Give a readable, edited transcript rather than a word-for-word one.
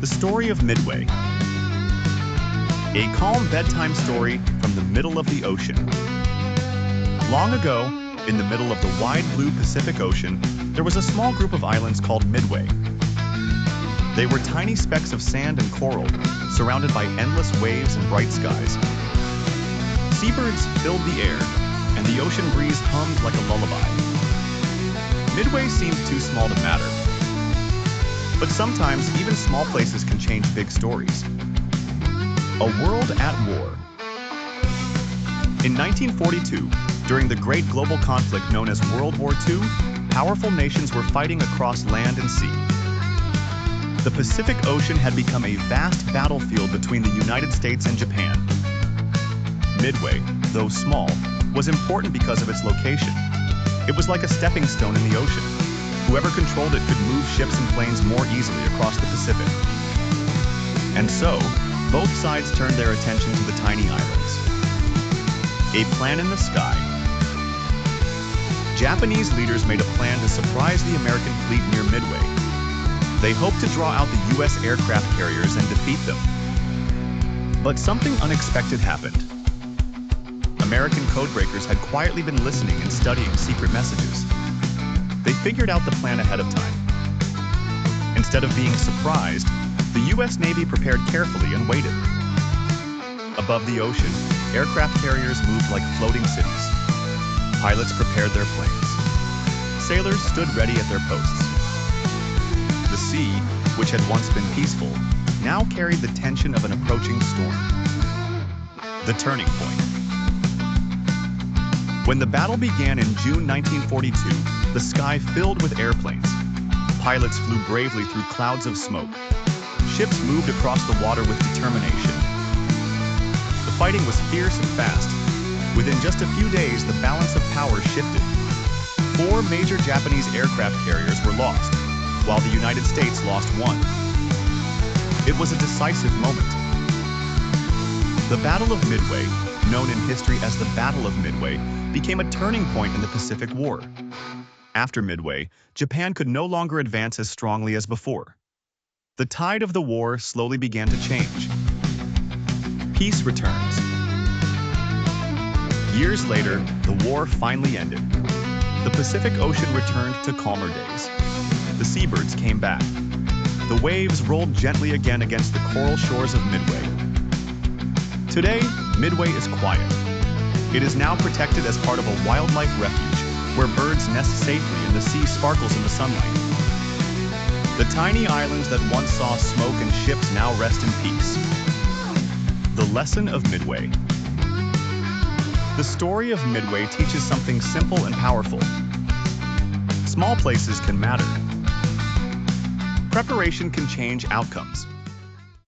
The story of Midway. A calm bedtime story from the middle of the ocean. Long ago, in the middle of the wide blue Pacific Ocean, there was a small group of islands called Midway. They were tiny specks of sand and coral, surrounded by endless waves and bright skies. Seabirds filled the air, and the ocean breeze hummed like a lullaby. Midway seemed too small to matter. But sometimes, even small places can change big stories. A world at war. In 1942, during the great global conflict known as World War II, powerful nations were fighting across land and sea. The Pacific Ocean had become a vast battlefield between the United States and Japan. Midway, though small, was important because of its location. It was like a stepping stone in the ocean. Whoever controlled it could move ships and planes more easily across the Pacific. And so, both sides turned their attention to the tiny islands. A plan in the sky. Japanese leaders made a plan to surprise the American fleet near Midway. They hoped to draw out the U.S. aircraft carriers and defeat them. But something unexpected happened. American codebreakers had quietly been listening and studying secret messages. They figured out the plan ahead of time. Instead of being surprised, the U.S. Navy prepared carefully and waited. Above the ocean, aircraft carriers moved like floating cities. Pilots prepared their planes. Sailors stood ready at their posts. The sea, which had once been peaceful, now carried the tension of an approaching storm. The turning point. When the battle began in June 1942, the sky filled with airplanes. Pilots flew bravely through clouds of smoke. Ships moved across the water with determination. The fighting was fierce and fast. Within just a few days, the balance of power shifted. 4 major Japanese aircraft carriers were lost, while the United States lost 1. It was a decisive moment. The Battle of Midway, known in history as the Battle of Midway, became a turning point in the Pacific War. After Midway, Japan could no longer advance as strongly as before. The tide of the war slowly began to change. Peace returns. Years later, the war finally ended. The Pacific Ocean returned to calmer days. The seabirds came back. The waves rolled gently again against the coral shores of Midway. Today, Midway is quiet. It is now protected as part of a wildlife refuge, where birds nest safely and the sea sparkles in the sunlight. The tiny islands that once saw smoke and ships now rest in peace. The lesson of Midway. The story of Midway teaches something simple and powerful. Small places can matter. Preparation can change outcomes.